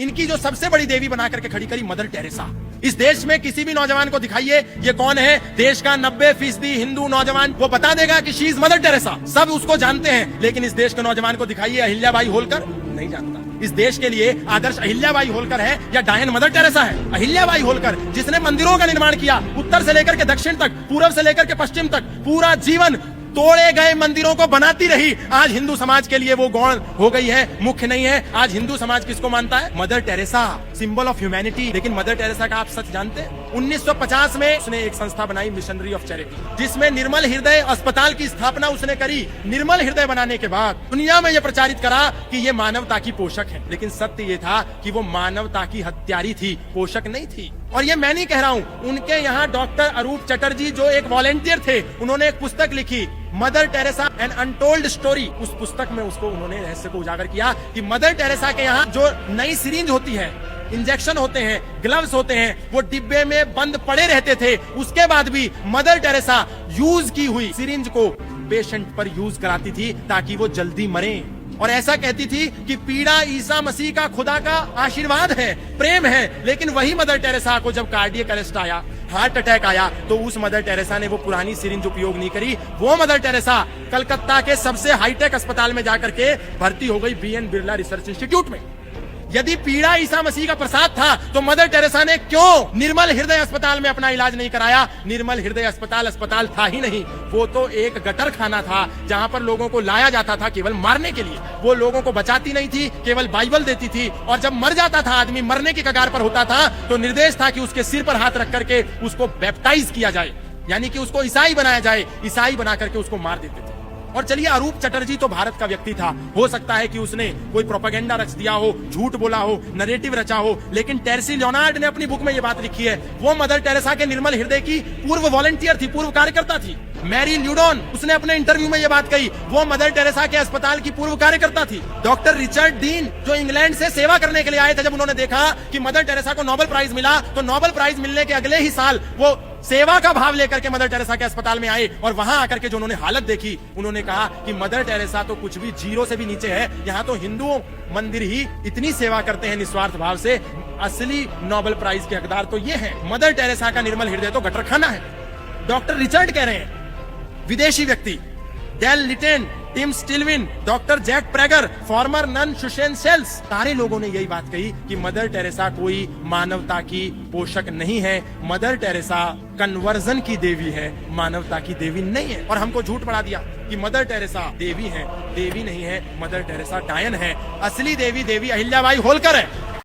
इनकी जो सबसे बड़ी देवी बना करके खड़ी करी मदर टेरेसा। इस देश में किसी भी नौजवान को दिखाइए ये कौन है, देश का 90% हिंदू नौजवान वो बता देगा कि शी इज मदर टेरेसा। सब उसको जानते हैं, लेकिन इस देश के नौजवान को दिखाइए अहिल्याबाई होलकर, नहीं जानता। इस देश के लिए आदर्श अहिल्याबाई होलकर है या डायन मदर टेरेसा है? अहिल्याबाई होलकर जिसने मंदिरों का निर्माण किया, उत्तर से लेकर के दक्षिण तक, पूर्व से लेकर के पश्चिम तक, पूरा जीवन तोड़े गए मंदिरों को बनाती रही। आज हिंदू समाज के लिए वो गौण हो गई है, मुख्य नहीं है। आज हिंदू समाज किसको मानता है? Mother Teresa, symbol of humanity. लेकिन मदर टेरेसा का आप सच जानते हैं? 1950 में उसने एक संस्था बनाई, मिशनरी ऑफ चैरिटी, जिसमें निर्मल हृदय अस्पताल की स्थापना उसने करी। निर्मल हृदय बनाने के बाद दुनिया में यह प्रचारित करा कि ये मानवता की पोषक है, लेकिन सत्य ये था कि वो मानवता की हत्यारी थी, पोषक नहीं थी। और ये मैं नहीं कह रहा हूँ, उनके यहाँ डॉक्टर अरूप चटर्जी जो एक वॉलेंटियर थे, उन्होंने एक पुस्तक लिखी, Mother Teresa an untold story. उस पुस्तक में उसको उन्होंने रहस्य को उजागर किया कि मदर टेरेसा के यहाँ जो नई सिरिंज होती है, इंजेक्शन होते हैं, ग्लव्स होते हैं, वो डिब्बे में बंद पड़े रहते थे। उसके बाद भी मदर टेरेसा यूज की हुई सिरिंज को पेशेंट पर यूज कराती थी ताकि वो जल्दी मरे। और ऐसा कहती थी कि पीड़ा ईसा मसीह का खुदा का आशीर्वाद है, प्रेम है। लेकिन वही मदर टेरेसा को जब कार्डियक अरेस्ट आया, हार्ट अटैक आया, तो उस मदर टेरेसा ने वो पुरानी सिरिंज उपयोग नहीं करी। वो मदर टेरेसा कलकत्ता के सबसे हाईटेक अस्पताल में जाकर के भर्ती हो गई, बीएन बिरला रिसर्च इंस्टीट्यूट में। यदि पीड़ा ईसा मसीह का प्रसाद था तो मदर टेरेसा ने क्यों निर्मल हृदय अस्पताल में अपना इलाज नहीं कराया? निर्मल हृदय अस्पताल था ही नहीं, वो तो एक गटर खाना था जहां पर लोगों को लाया जाता था केवल मारने के लिए। वो लोगों को बचाती नहीं थी, केवल बाइबल देती थी। और जब मर जाता था आदमी, मरने की कगार पर होता था, तो निर्देश था कि उसके सिर पर हाथ रख करके उसको बैप्टाइज किया जाए, यानी कि उसको ईसाई बनाया जाए। ईसाई बना करके उसको मार देते थे। और चलिए, अरूप चटर्जी तो भारत का व्यक्ति था, हो सकता है कि उसने कोई प्रोपेगेंडा रच दिया हो, झूठ बोला हो, नरेटिव रचा हो, लेकिन टेरेसी लियोनार्ड ने अपनी बुक में ये बात लिखी है। वो मदर टेरेसा के निर्मल हृदय की पूर्व वॉलंटियर थी, पूर्व कार्यकर्ता थी। मैरी ल्यूडॉन, उसने अपने इंटरव्यू में ये बात कही, वो मदर टेरेसा के अस्पताल की पूर्व कार्यकर्ता थी। डॉक्टर रिचर्ड डीन, जो इंग्लैंड से सेवा करने के लिए आए थे, जब उन्होंने देखा कि मदर टेरेसा को नोबेल प्राइज मिला, तो नोबेल प्राइज मिलने के अगले ही साल वो सेवा का भाव लेकर के मदर टेरेसा के अस्पताल में आए। और वहां आकर के जो उन्होंने हालत देखी, उन्होंने कहा कि मदर टेरेसा तो कुछ भी जीरो से भी नीचे है। यहाँ तो हिंदुओं मंदिर ही इतनी सेवा करते हैं निस्वार्थ भाव से, असली नोबेल प्राइज के हकदार तो ये है। मदर टेरेसा का निर्मल हृदय तो गटर खाना है। डॉक्टर रिचर्ड कह रहे हैं, विदेशी व्यक्ति, Dale Liten, Tim Stillwin, doctor Jack Preger, former nun Shushen Sales, सारे लोगों ने यही बात कही कि मदर टेरेसा कोई मानवता की पोषक नहीं है। मदर टेरेसा कन्वर्जन की देवी है, मानवता की देवी नहीं है। और हमको झूठ पड़ा दिया कि मदर टेरेसा देवी है। देवी नहीं है, मदर टेरेसा डायन है। असली देवी अहिल्याबाई होलकर है।